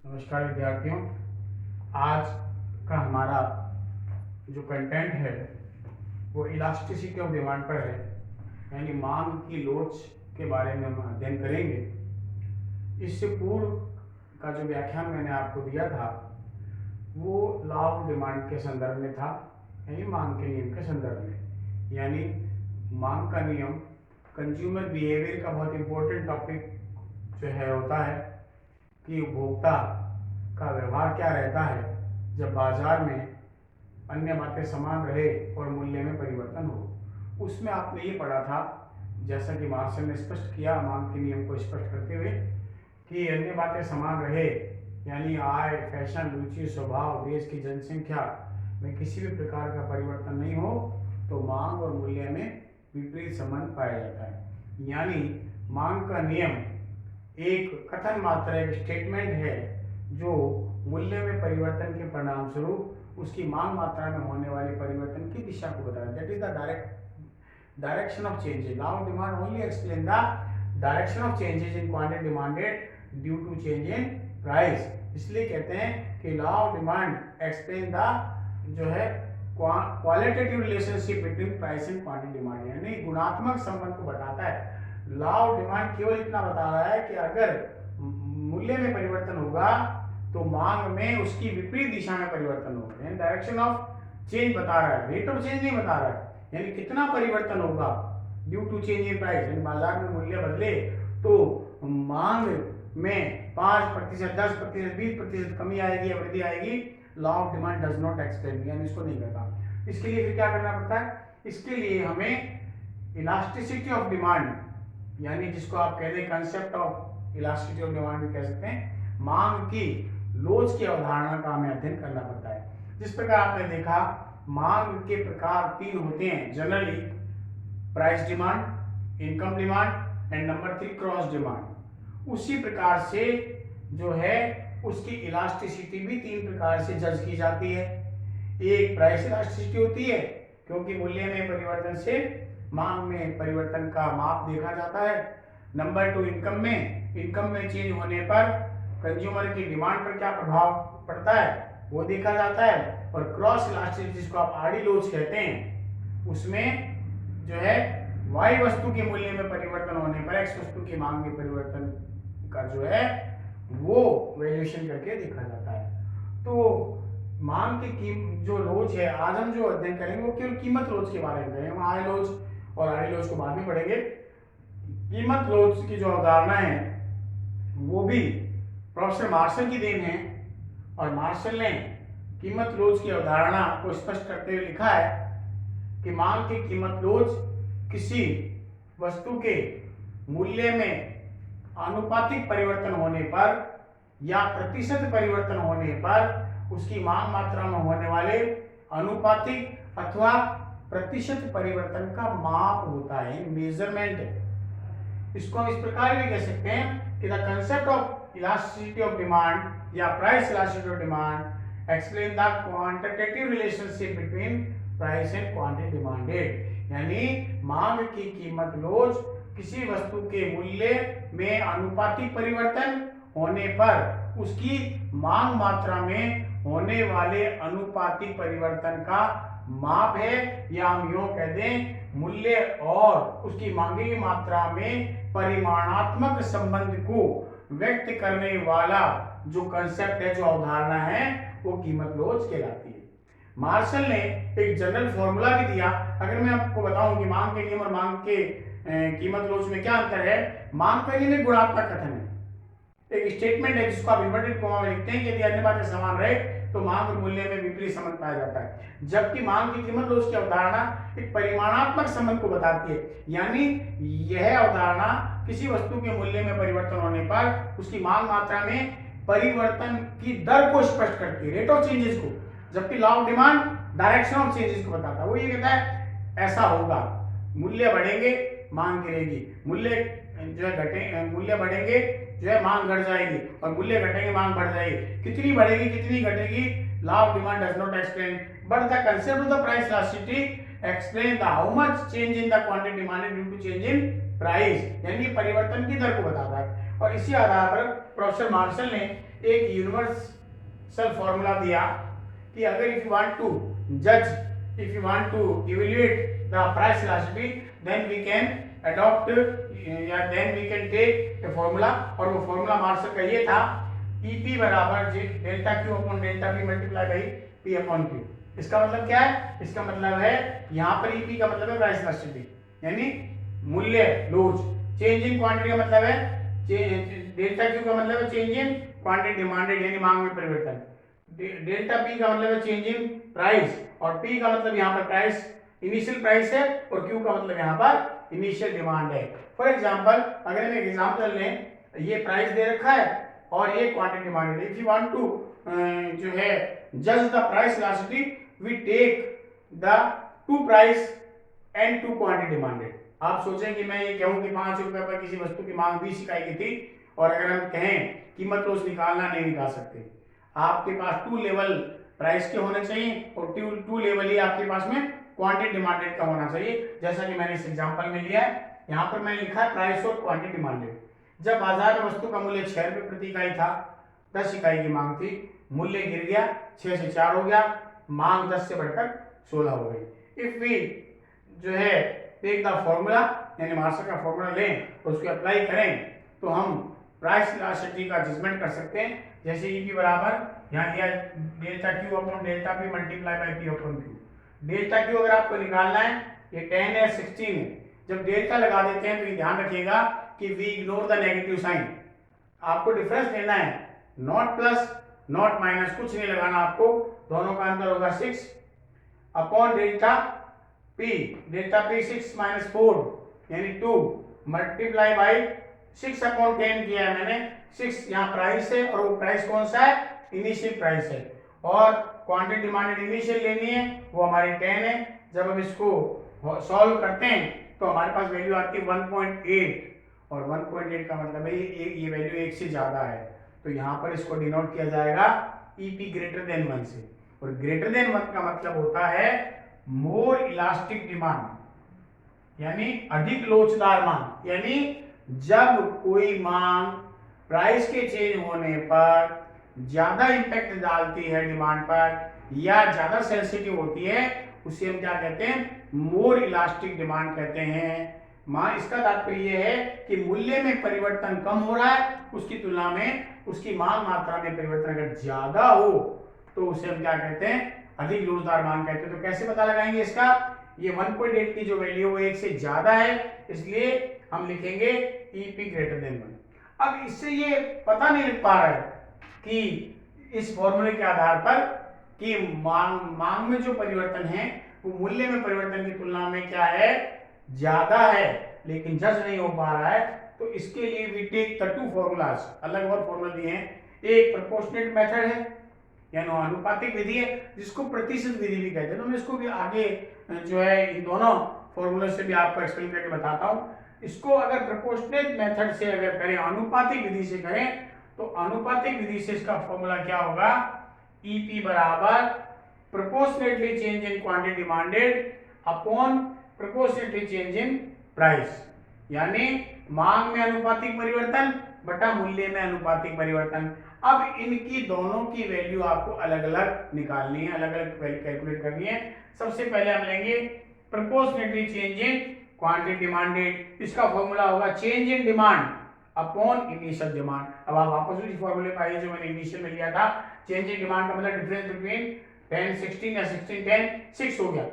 नमस्कार विद्यार्थियों। आज का हमारा जो कंटेंट है वो इलास्टिसिटी ऑफ डिमांड पर है, यानी मांग की लोच के बारे में हम अध्ययन करेंगे। इससे पूर्व का जो व्याख्यान मैंने आपको दिया था वो लॉ ऑफ डिमांड के संदर्भ में था, यानी मांग के नियम के संदर्भ में। यानी मांग का नियम कंज्यूमर बिहेवियर का बहुत इंपॉर्टेंट टॉपिक जो है होता है कि उपभोक्ता का व्यवहार क्या रहता है जब बाजार में अन्य बातें समान रहे और मूल्य में परिवर्तन हो। उसमें आपने ये पढ़ा था, जैसा कि मार्शल ने स्पष्ट किया मांग के नियम को स्पष्ट करते हुए, कि अन्य बातें समान रहे यानी आय, फैशन, रुचि, स्वभाव, देश की जनसंख्या में किसी भी प्रकार का परिवर्तन नहीं हो तो मांग और मूल्य में विपरीत संबंध पाया जाता है। यानी मांग का नियम एक कथन मात्र, एक स्टेटमेंट है जो मूल्य में परिवर्तन के परिणाम स्वरूप उसकी मांग मात्रा में होने वाले परिवर्तन की दिशा को बताता है। That is the direction of changes. Law of demand only explain the direction of changes in quantity demanded due to change in price. इसलिए कहते हैं कि law of demand explain the जो है qualitative relationship between price and quantity demand, यानी गुणात्मक संबंध को बताता है। लॉ ऑफ डिमांड केवल इतना बता रहा है कि अगर मूल्य में परिवर्तन होगा तो मांग में उसकी विपरीत दिशा में परिवर्तन होगा, यानी डायरेक्शन ऑफ चेंज बता रहा है, रेट ऑफ चेंज नहीं बता रहा है। यानी कितना परिवर्तन होगा due to change in price, यानी बाजार में मूल्य बदले तो मांग में 5%, 10%, 20% कमी आएगी या वृद्धि आएगी। Law of demand does not explain, यानी इसको नहीं करता। इसके लिए फिर क्या करना पड़ता है? इसके लिए हमें इलास्टिसिटी ऑफ डिमांड, यानी जिसको आप कहते हैं concept of elasticity of demand भी कह सकते हैं, मांग की लोच की अवधारणा का हमें अध्ययन करना पड़ता है। जिस प्रकार आपने देखा मांग के प्रकार 3 होते हैं generally, price demand, income demand and number 3 cross demand. उसी प्रकार से जो है उसकी इलास्टिसिटी भी 3 प्रकार से जज की जाती है। एक प्राइस इलास्टिसिटी होती है क्योंकि मूल्य में परिवर्तन से मांग में परिवर्तन का माप देखा जाता है। नंबर 2 इनकम में चेंज होने पर कंज्यूमर की डिमांड पर क्या प्रभाव पड़ता है वो देखा जाता है। और क्रॉस इलास्टिसिटी जिसको आप आड़ी लोच कहते हैं, उसमें जो है वाई वस्तु के मूल्य में परिवर्तन होने पर एक्स वस्तु की मांग में परिवर्तन का जो है वो वैल्यूएशन करके देखा जाता है। तो मांग की जो लोच है आज हम जो अध्ययन करेंगे वो केवल कीमत लोच के बारे में करेंगे। हम आय लोच और आड़ी लोच को बाद में पढ़ेंगे। कीमत लोच की जो अवधारणा है वो भी प्रोफेसर मार्शल की देन है, और मार्शल ने कीमत लोच की अवधारणा को स्पष्ट करते हुए लिखा है कि मांग की कीमत लोच किसी वस्तु के मूल्य में आनुपातिक परिवर्तन होने पर या प्रतिशत परिवर्तन होने पर उसकी मांग मात्रा में होने वाले अनुपातिक अथवा प्रतिशत परिवर्तन का माप होता है, मेजरमेंट। इसको हम इस प्रकार भी कह सकते हैं कि the concept of elasticity of demand या price elasticity of demand explain the quantitative relationship between price and quantity demanded, यानी मांग की कीमत लोच किसी वस्तु के मूल्य में आनुपातिक परिवर्तन होने पर उसकी मांग मात्रा में होने वाले अनुपातिक परिवर्तन का माप है, या हम यूं कह दें मूल्य और उसकी मांगी की मात्रा में परिमाणात्मक संबंध को व्यक्त करने वाला जो कंसेप्ट है, जो अवधारणा है, वो कीमत लोच कहलाती है। मार्शल ने एक जनरल फॉर्मूला भी दिया। अगर मैं आपको बताऊं कि मांग के नियम और मांग के कीमत लोच में क्या अंतर है। मांग का नियम एक गुणात्मक कथन है, एक स्टेटमेंट है जिसको आप इन्वर्टेड कॉमा में लिखते हैं कि यदि अन्य बातें समान रहे तो मांग और मूल्य में विपरीत संबंध पाया जाता है। जबकि मांग की कीमत लोच की अवधारणा एक परिमाणात्मक संबंध को बताती है, यानी यह अवधारणा किसी वस्तु के मूल्य में परिवर्तन होने पर उसकी मांग मात्रा में परिवर्तन की दर को स्पष्ट करती है, रेट ऑफ चेंजेस को। जबकि law of demand direction of changes को बताता है। वो ये कहता है ऐसा होगा, मूल्य बढ़ेंगे मांग गिरेगी, मूल्य जो है घटे, मूल्य बढ़ेंगे जो है मांग घट जाएगी, और मूल्य घटेंगे मांग बढ़ जाएगी। कितनी बढ़ेगी कितनी घटेगी law of demand does not explain, but the concept of the price elasticity explain the how much change in the quantity demanded due to change in price, यानी परिवर्तन की दर को बताता है। और इसी आधार पर प्रोफेसर मार्शल ने एक यूनिवर्सल फॉर्मूला दिया कि अगर इफ यू वांट टू जज, if you want to evaluate the price elasticity, then we can adopt या then we can take a formula, और वो फॉर्मूला मार्शल का ये था EP बराबर delta Q upon delta P multiply by P upon Q. इसका मतलब क्या है? इसका मतलब है यहाँ पर EP का मतलब है प्राइस इलास्टिसिटी, यानी मूल्य लोच। चेंज इन क्वांटिटी का मतलब है, डेल्टा क्यू का मतलब है चेंज इन क्वांटिटी डिमांडेड, यानी मांग में परिवर्तन। डेल्टा पी का मतलब है चेंज इन प्राइस, और पी का मतलब यहाँ पर प्राइस इनिशियल प्राइस है, और क्यू का मतलब यहाँ पर इनिशियल डिमांड है। फॉर एग्जांपल अगर हम एक एग्जांपल लें, ये प्राइस दे रखा है और ये क्वांटिटी डिमांडेड है। इफ यू वांट टू जो है जज the price elasticity, we take the two price and two quantity demanded. आप सोचें कि मैं ये कहूं कि 5 रुपए पर किसी वस्तु की मांग 20 इकाई की थी, और अगर हम कहें कीमत तो उस निकालना नहीं निकाल सकते। आपके पास 2 लेवल प्राइस के होने चाहिए, और 2 लेवल ही आपके पास में क्वांटिटी डिमांडेड का होना चाहिए, जैसा कि मैंने इस एग्जांपल में लिया है। यहाँ पर मैंने लिखा है प्राइस और क्वांटिटी डिमांडेड। जब बाजार में वस्तु का मूल्य 6 रुपए प्रति इकाई था, 10 इकाई की मांग थी, मूल्य गिर गया, 6 से 4 हो गया, मांग 10 से बढ़कर 16 हो गई। इफ वी जो है टेक द फॉर्मूला, यानी मार्शल का फॉर्मूला लें, उसको अप्लाई करें, तो हम प्राइस इलास्टिसिटी का जजमेंट कर सकते हैं। जैसे EP बराबर यहाँ दिया delta Q upon delta P multiply by P upon Q. Delta Q अगर आपको निकालना है, ये 10 है 16 है, जब डेल्टा लगा देते हैं तो ये ध्यान रखिएगा कि we ignore the negative sign. आपको डिफरेंस लेना है, नॉट प्लस नॉट माइनस, कुछ नहीं लगाना आपको, दोनों का अंतर होगा 6 अपॉन डेल्टा पी 6 माइनस 4 यानी 2 मल्टीप्लाई बाई 6 अपॉन 10 किया है मैंने। 6 यहाँ प्राइस है, और वो प्राइस कौन सा है? इनिशियल प्राइस है, और क्वांटिटी डिमांडेड इनिशियल लेनी है, वो हमारी 10 है। जब हम इसको सॉल्व करते हैं तो हमारे पास वैल्यू आती है 1.8, और 1.8 का मतलब है ये वैल्यू 1 से ज्यादा है, तो यहाँ पर इसको डिनोट किया जाएगा EP ग्रेटर देन 1 से। और ग्रेटर देन 1 का मतलब होता है मोर इलास्टिक डिमांड, यानी अधिक लोचदार मांग। यानी जब कोई मांग प्राइस के चेंज होने पर ज्यादा इंपैक्ट डालती है डिमांड पर, या ज्यादा सेंसिटिव होती है, उसे हम क्या कहते हैं? मोर इलास्टिक डिमांड कहते हैं। इसका तात्पर्य यह है कि मूल्य में परिवर्तन कम हो रहा है, उसकी तुलना में उसकी मांग मात्रा में परिवर्तन अगर ज्यादा हो, तो उसे हम क्या कहते हैं? अधिक लोचदार मांग कहते हैं। तो कैसे पता लगाएंगे इसका? ये 1.8 की जो वैल्यू है 1 से ज्यादा है, इसलिए हम लिखेंगे EP ग्रेटर देन 1। अब इससे ये पता नहीं लग पा रहा है कि इस फॉर्मूले के आधार पर कि मांग में जो परिवर्तन है वो मूल्य में परिवर्तन की तुलना में क्या है? ज्यादा है, लेकिन जज नहीं हो पा रहा है। तो इसके लिए वी टेक द 2 फॉर्मूलाज, अलग और फॉर्मूला दिए हैं। एक प्रोपोर्शनेट मेथड है, यानी अनुपातिक विधि है, जिसको प्रतिशत विधि भी कहते हैं। तो मैं इसको भी आगे जो है इन दोनों फॉर्मूले से भी आपको एक्सप्लेन करके बताता हूँ। इसको अगर प्रोपोर्शनेट मेथड से अगर करें, अनुपातिक विधि से करें, तो अनुपातिक विधि से इसका फॉर्मूला क्या होगा? EP बराबर proportionately change in quantity demanded upon proportionately change in price, यानी मांग में अनुपातिक परिवर्तन बटा मूल्य में अनुपातिक परिवर्तन। अब इनकी दोनों की वैल्यू आपको अलग अलग निकालनी है, अलग अलग वैल्यू कैलकुलेट करनी है। सबसे पहले हम लेंगे proportionately change in quantity demanded. इसका फॉर्मूला होगा change in demand upon initial demand. अब आप वापस उसी फॉर्मूले पर आइए जो मैंने इनिशियल में लिया था। चेंज इन डिमांड का मतलब डिफरेंस बिटवीन 10 16 या 16 10 6 हो गया,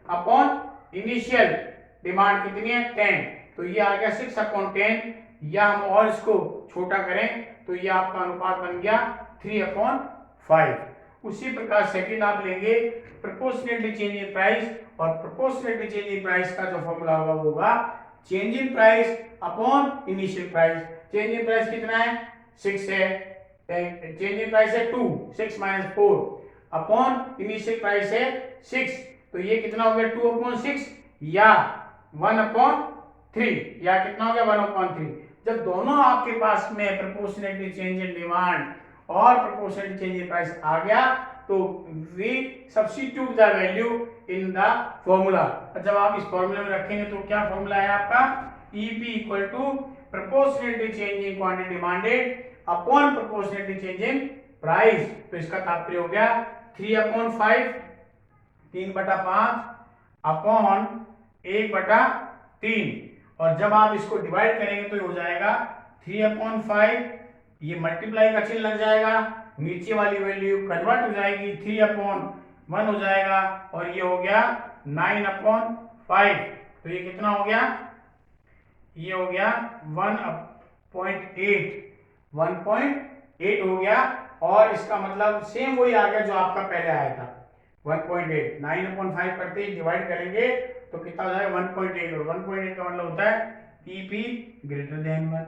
अपॉन इनिशियल डिमांड कितनी है? 10, तो ये आ गया 6 अपॉन 10, या हम और इसको छोटा करें तो ये आपका अनुपात बन गया 3 अपॉन 5। उसी प्रकार सेकंड आप लेंगे प्रोपोर्शनेटली चेंज इन प्राइस, और प्रोपोर्शनेटली चेंज इन प्राइस का जो फॉर्मूला होगा वो होगा change in price upon initial price. Change in price कितना है? 6 है, चेंज इन प्राइस है 2, 6 माइनस 4 अपॉन इनिशियल प्राइस है 6, तो ये कितना हो गया? 2 अपॉन 6 या 1 अपॉन 3, या कितना हो गया? 1 अपॉन 3। जब दोनों आपके पास में प्रोपोर्शनेटली चेंज इन डिमांड और प्रोपोर्शनेटली चेंज इन प्राइस आ गया, तो we substitute the value in the formula. जब आप इस फॉर्मूले में रखेंगे तो क्या फॉर्मूला है आपका? EP equal to proportionately change in quantity demanded upon proportionately change in price. तो इसका तात्पर्य हो गया 3/5, 3/5 अपॉन 1/3। और जब आप इसको डिवाइड करेंगे तो ये हो जाएगा 3/5, ये मल्टीप्लाई का चिन्ह लग जाएगा, नीचे वाली वैल्यू कन्वर्ट हो जाएगी, 3/1 हो जाएगा, और ये हो गया 9/5। तो ये कितना हो गया, ये हो गया 1.8 हो गया। और इसका मतलब सेम वही आ गया जो आपका पहले आया था 1.8। 9/5 करते ही डिवाइड करेंगे तो कितना हो जाएगा 1.8, और 1.8 का मतलब होता है EP ग्रेटर देन 1।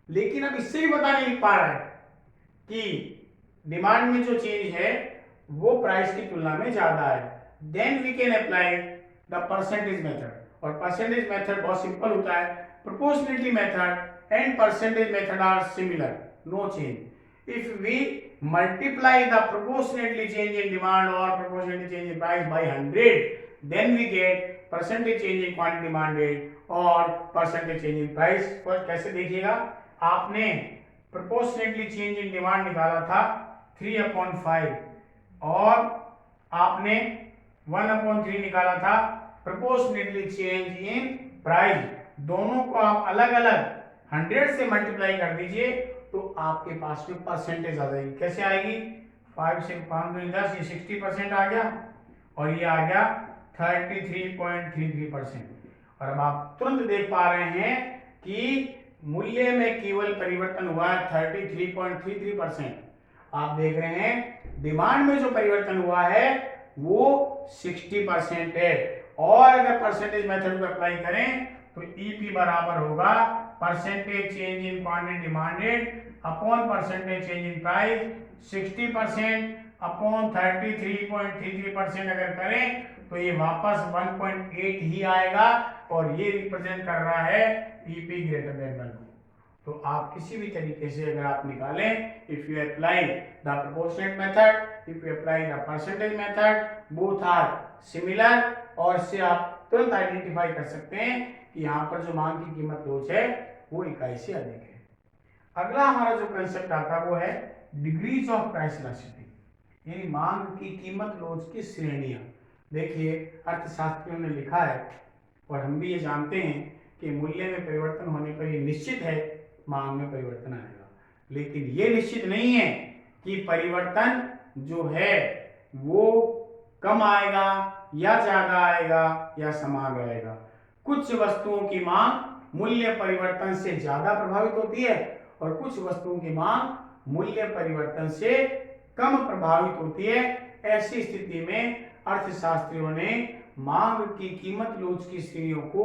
लेकिन अब इससे भी पता नहीं लिख पा रहा है कि डिमांड में जो चेंज है वो प्राइस की तुलना में ज्यादा है, then we can apply the percentage method. और परसेंटेज मेथड बहुत सिंपल होता है, proportionately method and percentage method are similar, no change. If we multiply the proportionately change in demand or proportionately change in price by 100, then we get percentage change in quantity demanded और percentage change in price। First कैसे देखिएगा, आपने proportionately change in demand निकाला था 3/5 और आपने 1/3 निकाला था proportionately change in price। दोनों को आप अलग अलग 100 से मल्टीप्लाई कर दीजिए तो आपके पास में परसेंटेज आ जाएगी। कैसे आएगी, 5 से 5 में 10, ये 60% आ गया और ये आ गया 33.33%। और अब आप तुरंत देख पा रहे हैं कि मूल्य में केवल परिवर्तन हुआ है 33.33%। आप देख रहे हैं डिमांड में जो परिवर्तन हुआ है वो 60% है। और अगर परसेंटेज मेथड को अप्लाई करें तो EP बराबर होगा percentage change in quantity demanded upon percentage change in price. 60% upon 33.33% अगर करें तो ये वापस 1.8 ही आएगा और ये रिप्रेजेंट कर रहा है EP ग्रेटर देन 1। तो आप किसी भी तरीके से अगर आप निकालें, if you apply the proportionate method, if you apply the percentage method, both are similar, और इससे आप तुरंत आइडेंटिफाई कर सकते हैं कि यहाँ पर जो मांग की कीमत लोच है वो इकाई से अधिक है। अगला हमारा जो कंसेप्ट आता है वो है डिग्रीज ऑफ प्राइस इलास्टिसिटी, यानी मांग की कीमत लोच की श्रेणियां। देखिए अर्थशास्त्रियों ने लिखा है और हम भी ये जानते हैं कि मूल्य में परिवर्तन होने पर ये निश्चित है मांग में परिवर्तन आएगा, लेकिन ये निश्चित नहीं है कि परिवर्तन जो है वो कम आएगा या ज्यादा आएगा या समान रहेगा। कुछ वस्तुओं की मांग मूल्य परिवर्तन से ज्यादा प्रभावित होती है और कुछ वस्तुओं की मांग मूल्य परिवर्तन से कम प्रभावित होती है। ऐसी स्थिति में अर्थशास्त्रियों ने मांग की कीमत लोच की श्रेणियों को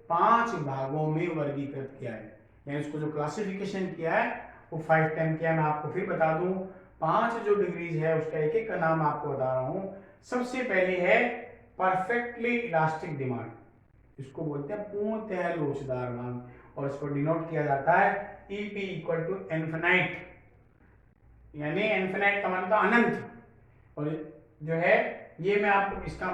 5 भागों में वर्गीकृत किया है, यानी इसको जो क्लासिफिकेशन किया है वो 5-10 किया। मैं आपको फिर बता दूं 5 जो डिग्रीज है उसका एक एक का नाम आपको बता रहा हूं। सबसे पहले है परफेक्टली इलास्टिक डिमांड, इसको बोलते हैं पूर्णतः लोचदार मांग, और इसको डिनोट किया जाता है EP इक्वल टू इन्फिनाइट, यानी इन्फिनाइट का मतलब अनंत। और जो है ये मैं आपको इसका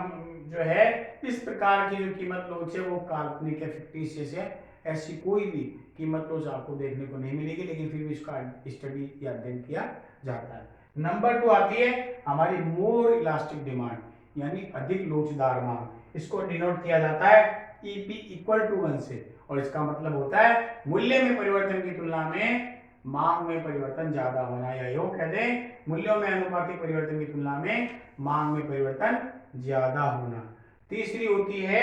जो है इस प्रकार की जो कीमत लोच है वो काल्पनिक है, फिक्टिशियस है, ऐसी कोई भी कीमत लोच आपको देखने को नहीं मिलेगी, लेकिन फिर भी इसका स्टडी या अध्ययन किया जाता है। नंबर 2 आती है हमारी मोर इलास्टिक डिमांड, यानी अधिक लोचदार मांग। इसको डिनोट किया जाता है EP इक्वल टू 1 से, और इसका मतलब होता है मूल्य में परिवर्तन की तुलना में मांग में परिवर्तन ज्यादा होना, या यूं कहते हैं मूल्यों में अनुपातिक परिवर्तन की तुलना में मांग में परिवर्तन ज्यादा होना। तीसरी होती है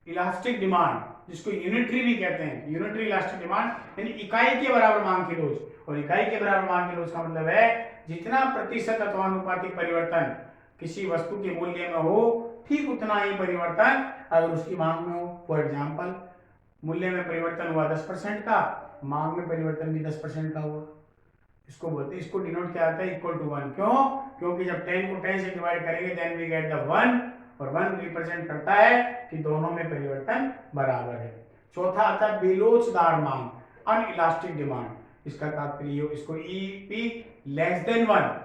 इलास्टिक डिमांड, जिसको यूनिटरी भी कहते हैं, यूनिटरी इलास्टिक डिमांड, यानी इकाई के बराबर मांग की लोच। और इकाई के बराबर मांग की लोच का मतलब है जितना प्रतिशत अथवा अनुपातिक परिवर्तन किसी वस्तु के मूल्य में हो ठीक उतना ही परिवर्तन अगर उसकी मांग में हो। फॉर एग्जाम्पल मूल्य में परिवर्तन हुआ 10% का, मांग में परिवर्तन भी 10% का हुआ, इसको बोलते हैं, इसको डिनोट किया जाता है इक्वल टू 1। क्यों? क्योंकि जब 10 को 10 से डिवाइड करेंगे देन वी गेट द 1, और 1 रिप्रेजेंट करता है कि दोनों में परिवर्तन बराबर है। चौथा आता है बेलोचदार मांग, अनइलास्टिक डिमांड, इसका तात्पर्य इसको EP लेस देन 1,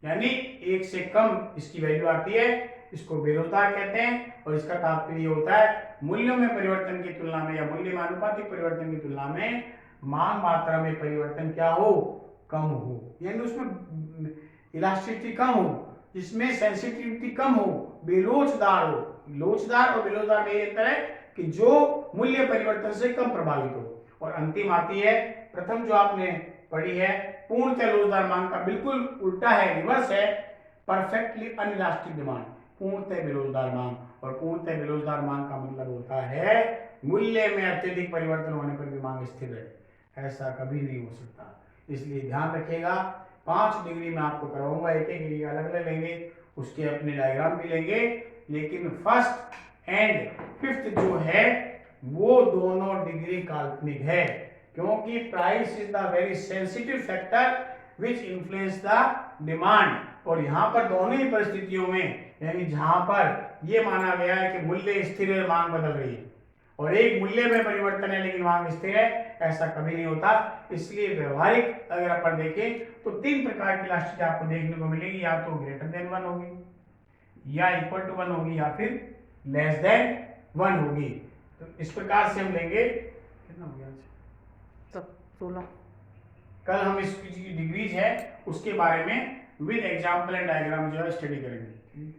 यानी 1 से कम इसकी वैल्यू आती है, इसको बेरोजगार कहते हैं। और इसका तात्पर्य होता है मूल्यों में परिवर्तन की तुलना में या मूल्य में अनुपातिक परिवर्तन की तुलना में मांग मात्रा में परिवर्तन क्या हो, कम हो, यानी उसमें इलास्टिसिटी कम हो, जिसमें सेंसिटिविटी कम हो, बेलोचदार हो। लोचदार और बेलोचदार में ये अंतर है कि जो मूल्य परिवर्तन से कम प्रभावित हो। और अंतिम आती है प्रथम जो आपने पढ़ी है, पूर्णतः लोचदार मांग का बिल्कुल उल्टा है, रिवर्स है, परफेक्टली अनइलास्टिक डिमांड, पूर्णतः बेलोचदार मांग। और पूर्णतः बेलोचदार मांग का मतलब होता है मूल्य में अत्यधिक परिवर्तन होने पर भी मांग स्थिर है, ऐसा कभी नहीं हो सकता। इसलिए ध्यान रखिएगा, 5 डिग्री में आपको कराऊंगा, एक एक अलग अलग लेंगे, उसके अपने डायग्राम भी लेंगे, लेकिन फर्स्ट एंड फिफ्थ जो है वो दोनों डिग्री काल्पनिक है, क्योंकि price is the very sensitive factor which influence the demand. और यहाँ पर दोनों ही परिस्थितियों में, यानी जहां पर ये माना गया है कि मूल्य स्थिर है, मांग बदल रही है, और एक मूल्य में परिवर्तन है लेकिन मांग स्थिर है, ऐसा कभी नहीं होता। इसलिए व्यवहारिक अगर अपन देखें तो 3 प्रकार की इलास्टिसिटी आपको देखने को मिलेगी, या तो ग्रेटर देन 1 होगी, या इक्वल टू 1 होगी, या फिर लेस देन 1 होगी। तो इस प्रकार से हम लेंगे, कितना हो गया 16। कल हम इस की डिग्रीज है उसके बारे में विद एग्जाम्पल एंड डायग्राम जो है स्टडी करेंगे।